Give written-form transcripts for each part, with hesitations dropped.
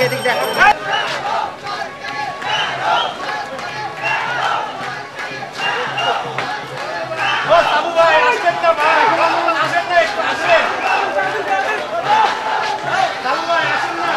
এদিক দেখ সাবু ভাই আসেন না ভাই আসেন না একটু আসেন সাবু ভাই আসেন না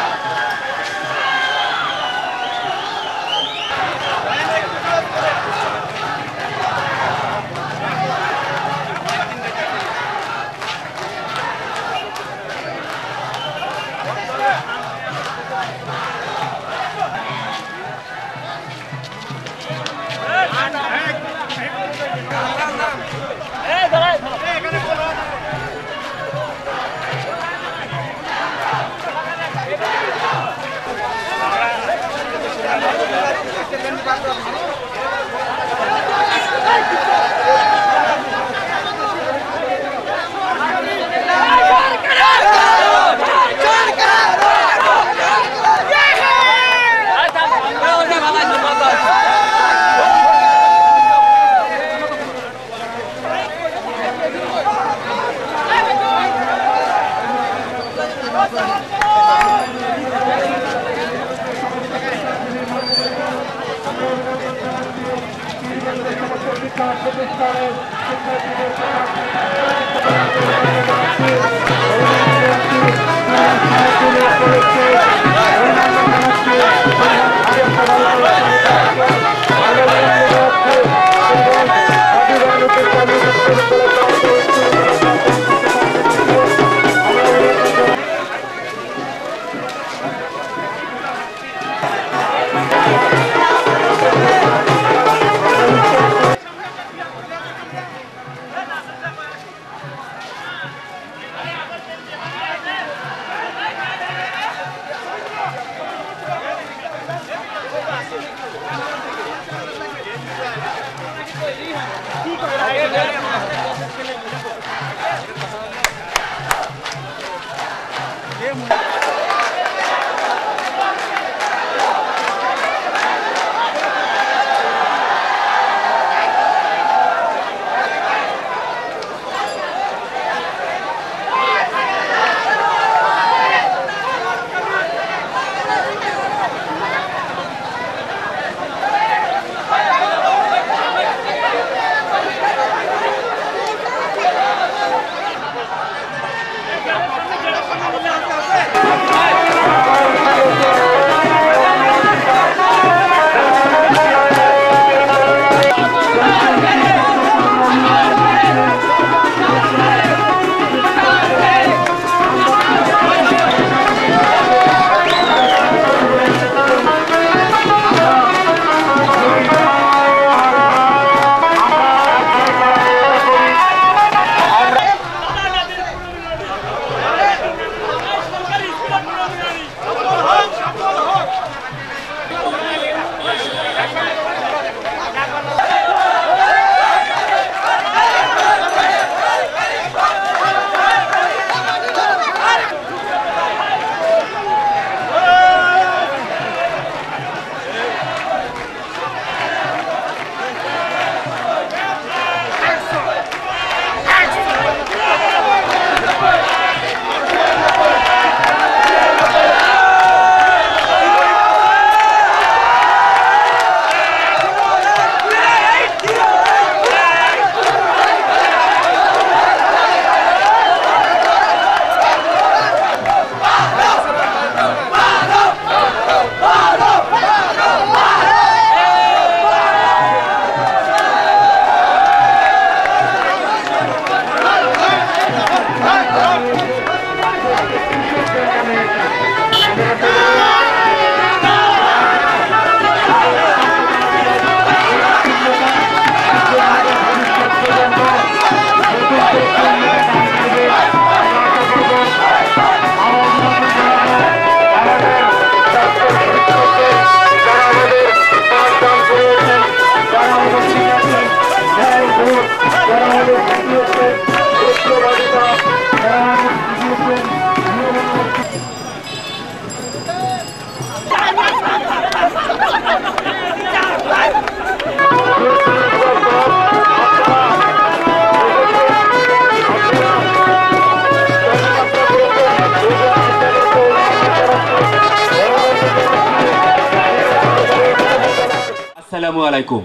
আসসালামু আলাইকুম।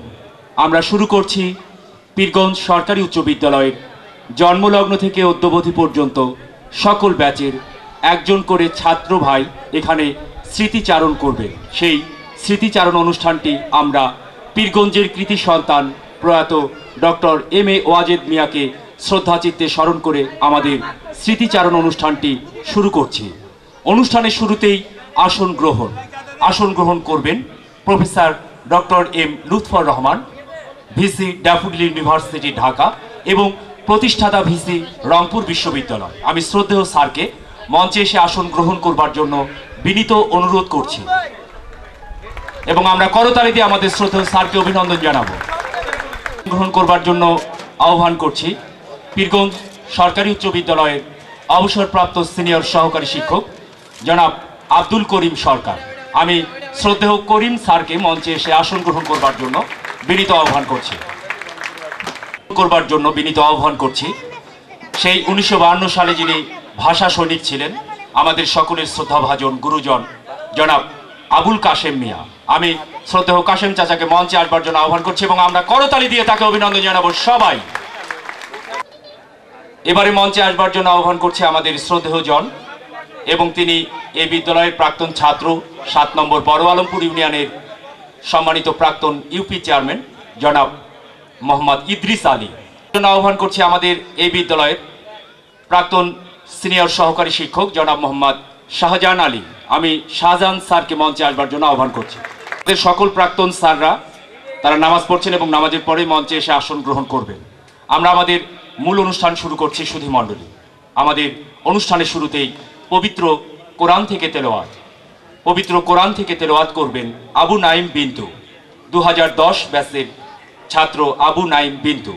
আমরা শুরু করছি পীরগঞ্জ সরকারি উচ্চ বিদ্যালয়ের জন্মলগ্ন থেকে অদ্যাবধি পর্যন্ত সকল ব্যাচের একজন করে ছাত্র ভাই এখানে স্মৃতিচারণ করবে। সেই স্মৃতিচারণ অনুষ্ঠানটি আমরা পীরগঞ্জের কৃতি সন্তান প্রয়াত ডক্টর এম.এ. ওয়াজেদ মিয়াকে শ্রদ্ধাচিত্তে স্মরণ করে আমাদের স্মৃতিচারণ অনুষ্ঠানটি শুরু করছি। অনুষ্ঠানের শুরুতেই আসন গ্রহণ করবেন professor doctor M Lutfar Rahman, VC Daffodil University Dhaka এবং প্রতিষ্ঠাতা ভিসি রংপুর বিশ্ববিদ্যালয়। আমি শ্রদ্ধেয় স্যারকে মঞ্চে এসে আসন গ্রহণ করবার জন্য বিনীত অনুরোধ করছি এবং আমরা করতালি দিয়ে আমাদের শ্রদ্ধেয় স্যারকে অভিনন্দন জানাবো। গ্রহণ করবার জন্য আহ্বান করছি পীরগঞ্জ সরকারি উচ্চ বিদ্যালয়ের অবসরপ্রাপ্ত সিনিয়র সহকারী শিক্ষক জনাব আব্দুল করিম সরকার। আমি শ্রদ্ধেয় করিম স্যারকে মঞ্চে এসে আসন গ্রহণ করবার জন্য বিনীত আহ্বান করছি। সেই 1952 সালে যিনি ভাষা সৈনিক ছিলেন, আমাদের সকলের শ্রদ্ধাভাজন গুরুজন জনাব আবুল কাশেম মিয়া। আমি শ্রদ্ধেয় কাশেম চাচাকে মঞ্চে আসবার জন্য আহ্বান করছি এবং আমরা করতালি দিয়ে তাকে অভিনন্দন জানাবো সবাই। এবারে মঞ্চে আসবার জন্য আহ্বান করছি আমাদের শ্রদ্ধেয় জন এবং তিনি এই বিদ্যালয়ের প্রাক্তন ছাত্র, 7 নম্বর বড় আলমপুর ইউনিয়নের সম্মানিত প্রাক্তন ইউপি চেয়ারম্যান জনাব মোহাম্মদ ইদ্রিস আলী। আহ্বান করছি আমাদের এই বিদ্যালয়ের প্রাক্তন সিনিয়র সহকারী শিক্ষক জনাব মোহাম্মদ শাহজাহান আলী। আমি শাহজাহান স্যারকে মঞ্চে আসবার জন্য আহ্বান করছি। আমাদের সকল প্রাক্তন স্যাররা তারা নামাজ পড়ছেন এবং নামাজের পরে মঞ্চে এসে আসন গ্রহণ করবেন। আমরা আমাদের মূল অনুষ্ঠান শুরু করছি সুধী মণ্ডলী। আমাদের অনুষ্ঠানের শুরুতেই পবিত্র কোরআন থেকে তেলাওয়াত করবেন আবু নাইম বিন্তু, 2010 ব্যাচের ছাত্র আবু নাইম বিন্তু।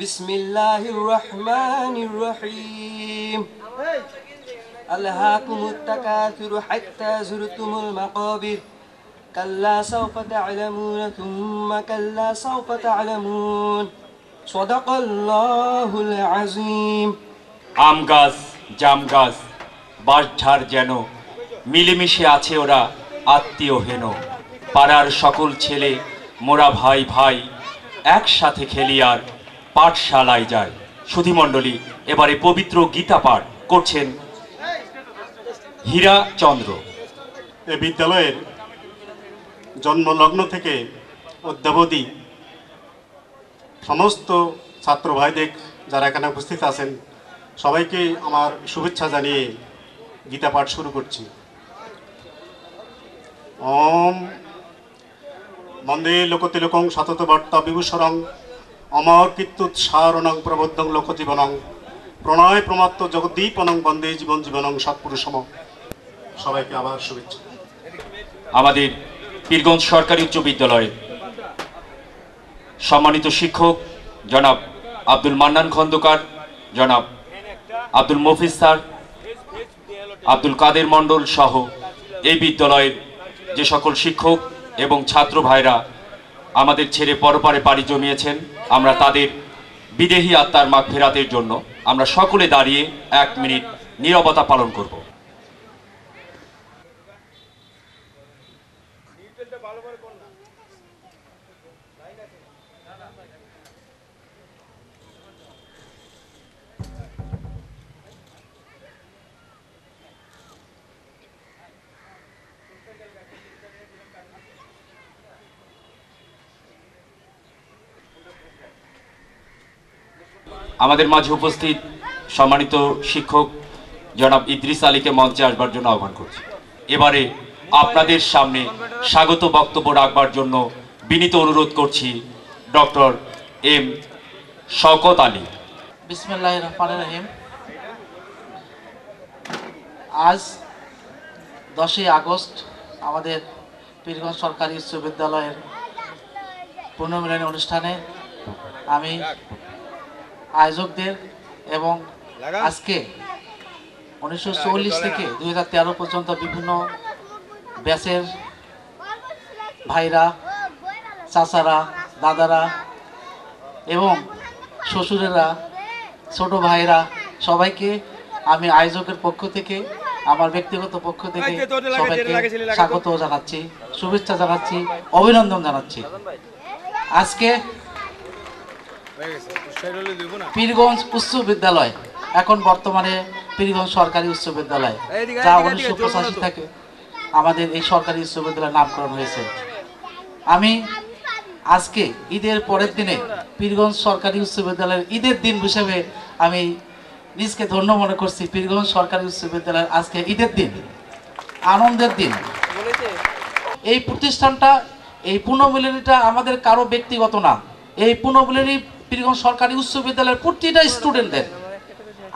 বিসমিল্লাহির রহমানির রহিম। আলহাকুমুত তাকাসুরু হাত্তা যুরতুমুল মাকাবির কাল্লা সাওফা তা'লামুন সুম্মা কাল্লা সাওফা তা'লামুন। সাদাকাল্লাহুল আযীম। আম গাছ, জাম গাছ, বাঁশঝাড় যেন মিলেমিশে আছে ওরা আত্মীয় হেন। পাড়ার সকল ছেলে মোরা ভাই ভাই, একসাথে খেলি আর পাঠশালায় যায়। সুধী মণ্ডলী, এবারে পবিত্র গীতা পাঠ করছেন হীরা চন্দ্র। এ বিদ্যালয়ের জন্মলগ্ন থেকে অদ্যাবধি সমস্ত ছাত্র ভাইদের যারা এখানে উপস্থিত আছেন সবাইকে আমার শুভেচ্ছা জানিয়ে গীতা পাঠ শুরু করছি। ওম বন্দে লোকতিলকং সতত বার্তা বিভূষণং অমর কীর্তুৎসারণং প্রবদ্ধং লোকজীবনং প্রণয় প্রমাত্ম জগদ্দীপনং বন্দে জীবন জীবনং সৎপুরুষম। সবাইকে আবার শুভেচ্ছা। আমাদের পীরগঞ্জ সরকারি উচ্চ বিদ্যালয়ের সম্মানিত শিক্ষক জনাব আব্দুল মান্নান খন্দকার, জনাব আব্দুল মফিজ স্যার, আব্দুল কাদের মণ্ডল সহ এই বিদ্যালয়ের যে সকল শিক্ষক এবং ছাত্র ভাইরা আমাদের ছেড়ে পরপারে পাড়ি জমিয়েছেন, আমরা তাদের বিদেহী আত্মার মাগফিরাতের জন্য আমরা সকলে দাঁড়িয়ে 1 মিনিট নীরবতা পালন করব। আমাদের মাঝে উপস্থিত সম্মানিত শিক্ষক জনাব ইদ্রিস আলীকে মঞ্চে আসবার জন্য আহ্বান করছি। এবারে আপনাদের সামনে স্বাগত বক্তব্য রাখবার জন্য বিনীত অনুরোধ করছি ডক্টর এম শওকত আলী। বিসমিল্লাহির রহমানির রহিম। আজ 10ই আগস্ট আমাদের পীরগঞ্জ সরকারি উচ্চ বিদ্যালয়ের পুনর্মিলনী অনুষ্ঠানে আমি আয়োজকদের এবং আজকে 1940 থেকে 2013 পর্যন্ত বিভিন্ন ব্যাচের ভাইরা, চাচারা, দাদারা এবং শ্বশুরেরা, ছোট ভাইরা সবাইকে আমি আয়োজকের পক্ষ থেকে আমার ব্যক্তিগত পক্ষ থেকে সবাইকে স্বাগত জানাচ্ছি, শুভেচ্ছা জানাচ্ছি, অভিনন্দন জানাচ্ছি। আজকে পীরগঞ্জ উচ্চ বিদ্যালয়, এখন বর্তমানে পীরগঞ্জ সরকারি উচ্চ বিদ্যালয়, যা 1985 থেকে আমাদের এই সরকারি উচ্চ বিদ্যালয়ের নামকরণ হয়েছে। আমি আজকে ঈদের পরের দিনে পীরগঞ্জ সরকারি উচ্চ বিদ্যালয়ের ঈদের দিন হিসেবে আমি নিজকে ধন্য মনে করছি। পীরগঞ্জ সরকারি উচ্চ বিদ্যালয়ের আজকে ঈদের দিন, আনন্দের দিন। এই প্রতিষ্ঠানটা, এই পুনর্মিলনীটা আমাদের কারো ব্যক্তিগত না, এই পুনর্মিলনী পীরগঞ্জ সরকারি উচ্চ বিদ্যালয়ের প্রতিটা স্টুডেন্টদের।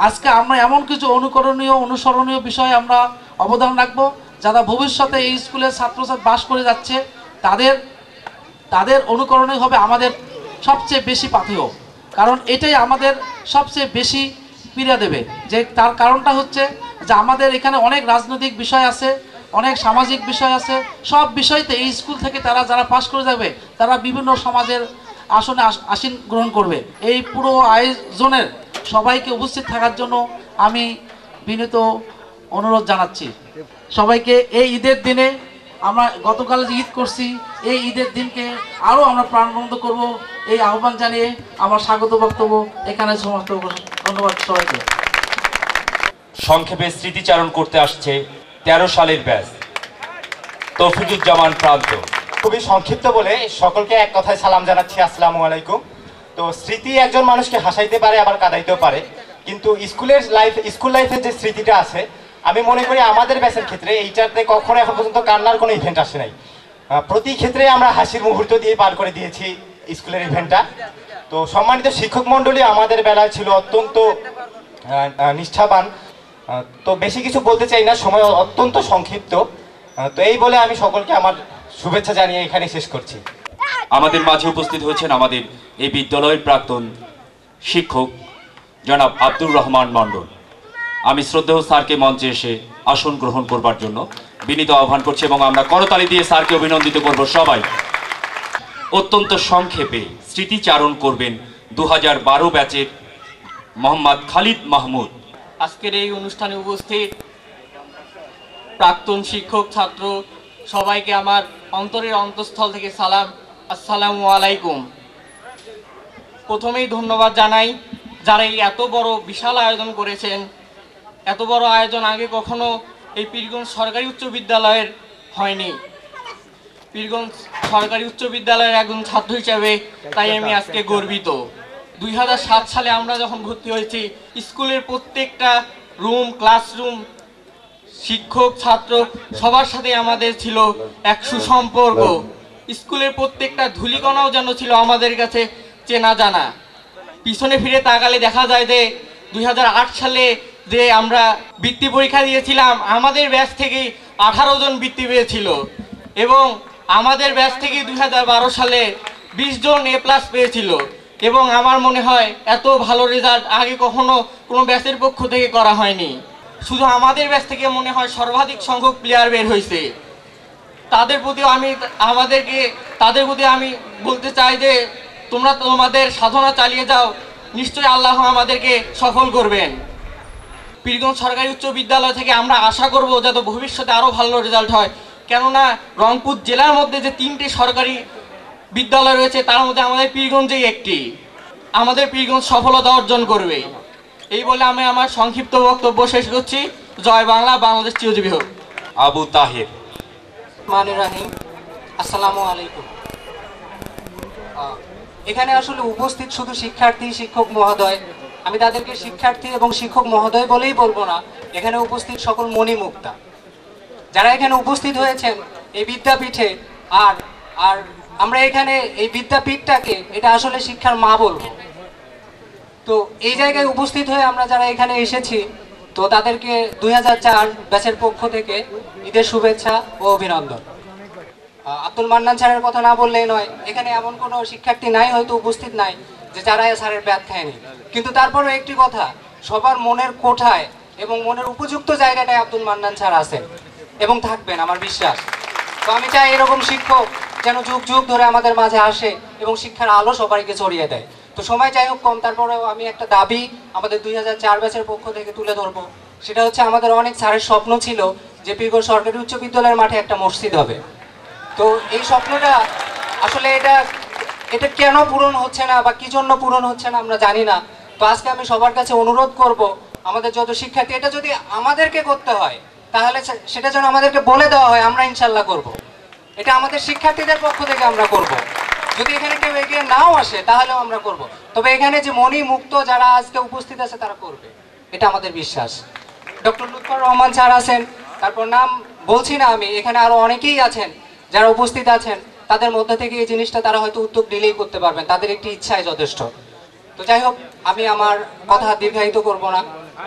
আজকে আমরা এমন কিছু অনুকরণীয় অনুসরণীয় বিষয়ে আমরা অবদান রাখবো, যারা ভবিষ্যতে এই স্কুলের ছাত্রছাত্রী বাস করে যাচ্ছে তাদের অনুকরণে হবে আমাদের সবচেয়ে বেশি পাথেয়। কারণ এটাই আমাদের সবচেয়ে বেশি পীড়া দেবে। যে তার কারণটা হচ্ছে যে আমাদের এখানে অনেক রাজনৈতিক বিষয় আছে, অনেক সামাজিক বিষয় আছে। সব বিষয়তে এই স্কুল থেকে তারা যারা পাশ করে যাবে তারা বিভিন্ন সমাজের আসনে আসীন গ্রহণ করবে। এই পুরো আয়োজনের সবাইকে উপস্থিত থাকার জন্য আমি বিনীত অনুরোধ জানাচ্ছি সবাইকে। এই ঈদের দিনে আমরা গতকাল যে ঈদ করছি, এই ঈদের দিনকে আরও আমরা প্রাণবন্ত করব, এই আহ্বান জানিয়ে আমার স্বাগত বক্তব্য এখানে সমাপ্ত। ধন্যবাদ সবাইকে। সংক্ষেপে স্মৃতিচারণ করতে আসছে 13 সালের ব্যাচ তৌফিকুজ্জামান প্রান্ত। খুবই সংক্ষিপ্ত বলে সকলকে এক কথায় সালাম জানাচ্ছি, আসসালামু আলাইকুম। তো স্মৃতি একজন মানুষকে হাসাইতে পারে, আবার কাঁদাইতেও পারে, কিন্তু স্কুল লাইফের যে স্মৃতিটা আছে, আমি মনে করি আমাদের ব্যাচের ক্ষেত্রে এইটাতে কখনো এখন পর্যন্ত কান্নার কোনো ইভেন্ট আসে নাই। প্রতি ক্ষেত্রে আমরা হাসির মুহূর্ত দিয়ে পার করে দিয়েছি স্কুলের ইভেন্টটা। তো সম্মানিত শিক্ষক মণ্ডলী আমাদের বেলায় ছিল অত্যন্ত নিষ্ঠাবান। তো বেশি কিছু বলতে চাই না, সময় অত্যন্ত সংক্ষিপ্ত। তো এই বলে আমি সকলকে আমার শুভেচ্ছা জানিয়ে এখানে শেষ করছি। আমাদের মাঝে উপস্থিত হয়েছেন আমাদের এই বিদ্যালয়ের প্রাক্তন শিক্ষক জনাব আব্দুর রহমান মণ্ডল। আমি শ্রদ্ধেয় স্যারকে মঞ্চে এসে আসন গ্রহণ করবার জন্য বিনীত আহ্বান করছি এবং আমরা করতালি দিয়ে স্যারকে অভিনন্দিত করব সবাই। অত্যন্ত সংক্ষেপে স্মৃতিচারণ করবেন 2012 ব্যাচের মোহাম্মদ খালিদ মাহমুদ। আজকের এই অনুষ্ঠানে উপস্থিত প্রাক্তন শিক্ষক, ছাত্র সবাইকে আমার অন্তরের অন্তঃস্থল থেকে সালাম, আসসালামু আলাইকুম। প্রথমেই ধন্যবাদ জানাই যারা এই এত বড় বিশাল আয়োজন করেছেন। এত বড় আয়োজন আগে কখনো এই পীরগঞ্জ সরকারি উচ্চ বিদ্যালয়ের হয়নি। পীরগঞ্জ সরকারি উচ্চ বিদ্যালয়ের একজন ছাত্র হিসেবে তাই আমি আজকে গর্বিত। 2007 সালে আমরা যখন ভর্তি হয়েছি, স্কুলের প্রত্যেকটা রুম, ক্লাসরুম, শিক্ষক, ছাত্র সবার সাথে আমাদের ছিল এক সুসম্পর্ক। স্কুলের প্রত্যেকটা ধূলিকণাও যেন ছিল আমাদের কাছে চেনা জানা। পিছনে ফিরে তাকালে দেখা যায় যে 2008 সালে যে আমরা বৃত্তি পরীক্ষা দিয়েছিলাম, আমাদের ব্যাচ থেকেই 18 জন বৃত্তি পেয়েছিল এবং আমাদের ব্যাচ থেকে 2012 সালে 20 জন A+ পেয়েছিল। এবং আমার মনে হয় এত ভালো রেজাল্ট আগে কখনো কোনো ব্যাচের পক্ষ থেকে করা হয়নি। শুধু আমাদের ব্যাচ থেকে মনে হয় সর্বাধিক সংখ্যক প্লেয়ার বের হয়েছে। তাদের প্রতি আমি বলতে চাই যে তোমরা তোমাদের সাধনা চালিয়ে যাও, নিশ্চয়ই আল্লাহ আমাদেরকে সফল করবেন। পীরগঞ্জ সরকারি উচ্চ বিদ্যালয় থেকে আমরা আশা করব যাতে ভবিষ্যতে আরও ভালো রেজাল্ট হয়। কেননা রংপুর জেলার মধ্যে যে 3টি সরকারি বিদ্যালয় রয়েছে তার মধ্যে আমাদের পীরগঞ্জেই একটি। আমাদের পীরগঞ্জ সফলতা অর্জন করবে। এই বলে আমি আমার সংক্ষিপ্ত বক্তব্য শেষ করছি। জয় বাংলা, বাংলাদেশ চিরজীবী হোক। আবু তাহের। রাহিম, আসসালামু আলাইকুম। এখানে আসলে উপস্থিত শুধু শিক্ষার্থী, শিক্ষক মহোদয়। আমি তাদেরকে শিক্ষার্থী এবং শিক্ষক মহোদয় বলেই বলবো না, এখানে উপস্থিত সকল মণিমুক্তা যারা এখানে উপস্থিত হয়েছেন এই বিদ্যাপীঠে। আর আর আমরা এখানে এই বিদ্যাপীঠটাকে এটা আসলে শিক্ষার মা বলবো। তো এই জায়গায় উপস্থিত হয়ে আমরা যারা এখানে এসেছি, তো তাদেরকে 2004 ব্যাচের পক্ষ থেকে ঈদের শুভেচ্ছা ও অভিনন্দন। আব্দুল মান্নান স্যারের কথা না বললেই নয়, এখানে এমন কোনো শিক্ষার্থী নাই হয়তো উপস্থিত নাই যে যারা স্যারের ব্যাথ খায়নি। কিন্তু তারপরেও একটি কথা, সবার মনের কোঠায় এবং মনের উপযুক্ত জায়গাটায় আব্দুল মান্নান স্যার আছেন এবং থাকবেন আমার বিশ্বাস। তো আমি চাই এরকম শিক্ষক যেন যুগ যুগ ধরে আমাদের মাঝে আসে এবং শিক্ষার আলো সবাইকে ছড়িয়ে দেয়। তো সময় যাই হোক কম, তারপরেও আমি একটা দাবি আমাদের 2004 ব্যাচের পক্ষ থেকে তুলে ধরবো সেটা হচ্ছে আমাদের অনেক স্যারের স্বপ্ন ছিল যে পীরগঞ্জ সরকারি উচ্চ বিদ্যালয়ের মাঠে একটা মসজিদ হবে। তো এই স্বপ্নটা আসলে এটা কেন পূরণ হচ্ছে না বা কি জন্য পূরণ হচ্ছে না আমরা জানি না। তো আজকে আমি সবার কাছে অনুরোধ করব, আমাদের যত শিক্ষার্থী, এটা যদি আমাদেরকে করতে হয় তাহলে সেটা যেন আমাদেরকে বলে দেওয়া হয়, আমরা ইনশাল্লাহ করব। এটা আমাদের শিক্ষার্থীদের পক্ষ থেকে আমরা করব। যদি এখানে কেউ এগিয়ে নাও আসে তাহলেও আমরা করব, তবে এখানে যে মনি মুক্ত যারা আজকে উপস্থিত আছে তারা করবে, এটা আমাদের বিশ্বাস। ডক্টর লুৎফর রহমান স্যার আছেন, তারপর নাম বলছি না আমি, এখানে আরো অনেকেই আছেন যারা উপস্থিত আছেন, তাদের মধ্যে থেকে এই জিনিসটা তারা হয়তো উদ্যোগ নিলেই করতে পারবেন, তাদের একটি ইচ্ছাই যথেষ্ট। তো যাই হোক, আমি আমার কথা দীর্ঘায়িত করব না।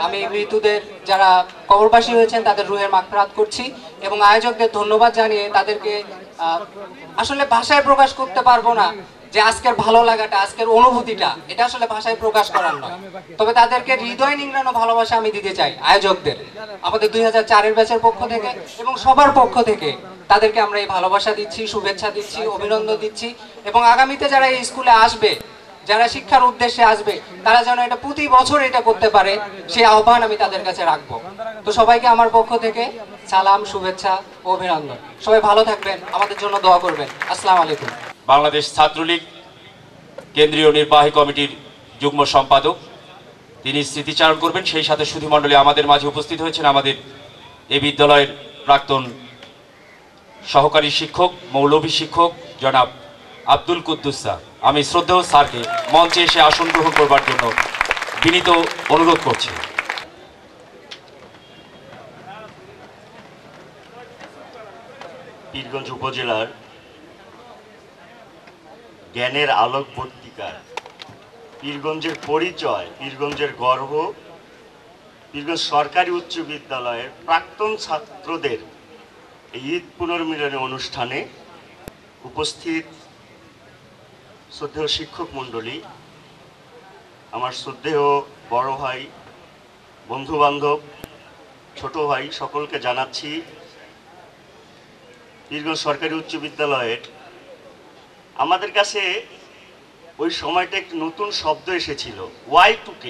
আমি মৃতদের যারা কবরবাসী হয়েছেন তাদের রুহের মাগফিরাত করছি এবং আয়োজকদের ধন্যবাদ জানিয়ে তাদেরকে আসলে ভাষায় প্রকাশ করতে পারবো না যে আজকের ভালো লাগাটা, আজকের অনুভূতিটা, এটা আসলে ভাষায় প্রকাশ করার নয়। তবে তাদেরকে হৃদয় নিংড়ানো ভালোবাসা আমি দিতে চাই আয়োজকদের, আমাদের 2004-এর ব্যাচের পক্ষ থেকে এবং সবার পক্ষ থেকে তাদেরকে আমরা এই ভালোবাসা দিচ্ছি, শুভেচ্ছা দিচ্ছি, অভিনন্দন দিচ্ছি। এবং আগামীতে যারা এই স্কুলে আসবে, যারা শিক্ষার উদ্দেশ্যে আসবে, তারা যেন এটা প্রতি বছর এটা করতে পারে, সেই আহ্বান আমি তাদের কাছে রাখবো। তো সবাইকে আমার পক্ষ থেকে সালাম, শুভেচ্ছা ও অভিনন্দন। সবাই ভালো থাকবেন, আমাদের জন্য দোয়া করবেন। আসসালামু আলাইকুম। বাংলাদেশ ছাত্রলীগ কেন্দ্রীয় নির্বাহী কমিটির যুগ্ম সম্পাদক তিনি স্মৃতিচারণ করবেন। সেই সাথে সুধীমণ্ডলী আমাদের মাঝে উপস্থিত হয়েছেন আমাদের এই বিদ্যালয়ের প্রাক্তন সহকারী শিক্ষক, মৌলভী শিক্ষক জনাব আব্দুল কুদ্দুস স্যার। আমি শ্রদ্ধেয় স্যারকে মঞ্চে এসে আসন গ্রহণ করবার জন্য বিনীত অনুরোধ করছি। পীরগঞ্জ উপজেলার জ্ঞানের আলোক পত্রিকার পীরগঞ্জের পরিচয়, পীরগঞ্জের গর্ব, পীরগঞ্জ সরকারি উচ্চ বিদ্যালয়ের প্রাক্তন ছাত্রদের এই ঈদ পুনর্মিলনী অনুষ্ঠানে উপস্থিত শ্রদ্ধেয় শিক্ষক মণ্ডলী, আমার শ্রদ্ধেয় বড় ভাই, বন্ধু বান্ধব, ছোট ভাই, সকলকে জানাচ্ছি পীরগঞ্জ সরকারি উচ্চ বিদ্যালয়ের আমাদের কাছে ওই সময়টা একটি নতুন শব্দ এসেছিল, Y2K,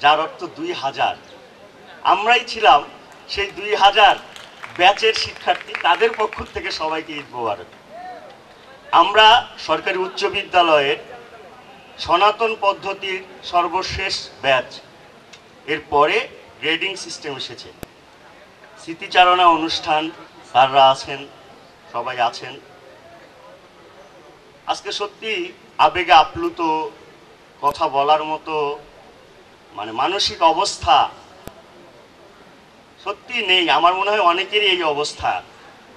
যার অর্থ 2000। আমরাই ছিলাম সেই 2000 ব্যাচের শিক্ষার্থী, তাদের পক্ষ থেকে সবাইকে ঈদ মোবারক। আমরা সরকারি উচ্চ বিদ্যালয়ের সনাতন পদ্ধতির সর্বশেষ ব্যাচ, এরপরে গ্রেডিং সিস্টেম এসেছে। স্মৃতিচারণা অনুষ্ঠান, স্যাররা আছেন, সবাই আছেন। আজকে সত্যি আবেগে আপ্লুত, কথা বলার মতো মানসিক অবস্থা সত্যি নেই। আমার মনে হয় অনেকেরই এই অবস্থা।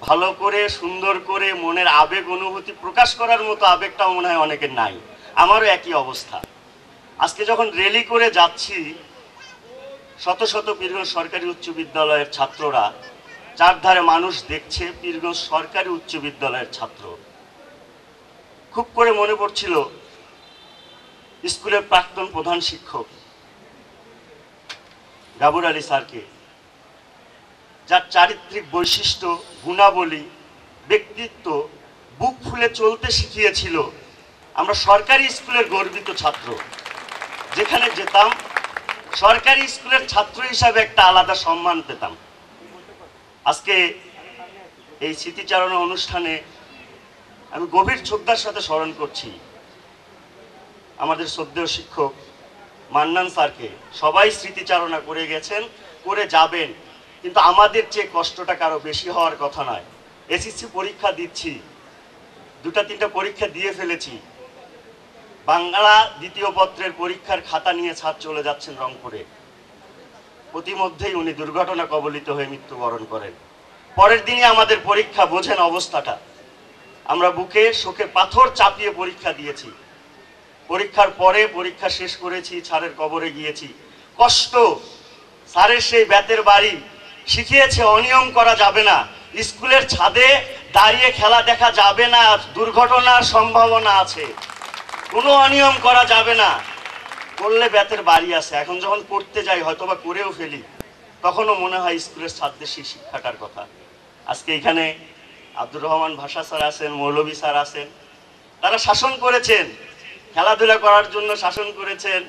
ভালো করে সুন্দর করে মনের আবেগ অনুভূতি প্রকাশ করার মতো আবেগটাও মনে হয় অনেকের নাই। আমারও একই অবস্থা। আজকে যখন র্যালি করে যাচ্ছি, শত শত পীরগঞ্জ সরকারি উচ্চ বিদ্যালয়ের ছাত্ররা, চারধারে মানুষ দেখছে পীরগঞ্জ সরকারি উচ্চ বিদ্যালয়ের ছাত্র। খুব করে মনে পড়ছিল স্কুলের প্রাক্তন প্রধান শিক্ষক গাবুর আলী স্যারকে, যার চারিত্রিক বৈশিষ্ট্য, গুণাবলী, ব্যক্তিত্ব বুক ফুলে চলতে শিখিয়েছিল। আমরা সরকারি স্কুলের গর্বিত ছাত্র, যেখানে যেতাম সরকারি স্কুলের ছাত্র হিসাবে একটা আলাদা সম্মান পেতাম। আজকে এই স্মৃতিচারণা অনুষ্ঠানে আমি গভীর শ্রদ্ধার সাথে স্মরণ করছি আমাদের শ্রদ্ধেয় শিক্ষক মান্নান স্যারকে। সবাই স্মৃতিচারণা করে গেছেন, করে যাবেন, কিন্তু আমাদের চেয়ে কষ্টটা কারো বেশি হওয়ার কথা নয়। এসএসসি পরীক্ষা দিচ্ছি, 2-3টা পরীক্ষা দিয়ে ফেলেছি। বাংলা দ্বিতীয় পত্রের পরীক্ষার খাতা নিয়ে স্যার চলে যাচ্ছেন রংপুরে। প্রতিমধ্যেই উনি দুর্ঘটনা কবলিত হয়ে মৃত্যুবরণ করেন। পরের দিনই আমাদের পরীক্ষা, বোঝেন অবস্থাটা। আমরা বুকে শোকে পাথর চাপিয়ে পরীক্ষা দিয়েছি। পরীক্ষার পরে পরীক্ষা শেষ করেছি, স্যারের কবরে গিয়েছি। কষ্ট, স্যারের সেই বেতের বাড়ি শিখিয়েছে অনিয়ম করা যাবে না, স্কুলের ছাদে দাঁড়িয়ে খেলা দেখা যাবে না, দুর্ঘটনার সম্ভাবনা আছে, কোনো অনিয়ম করা যাবে না, করলে বেতের বাড়ি আছে। এখন যখন পড়তে যাই, হয়তোবা করেও ফেলি, তখনও মনে হয় স্কুলের ছাত্রদের সেই শিক্ষাটার কথা। আজকে এখানে আব্দুর রহমান ভাষা স্যার আছেন, মৌলভী স্যার আছেন, তারা শাসন করেছেন, খেলাধুলা করার জন্য শাসন করেছেন।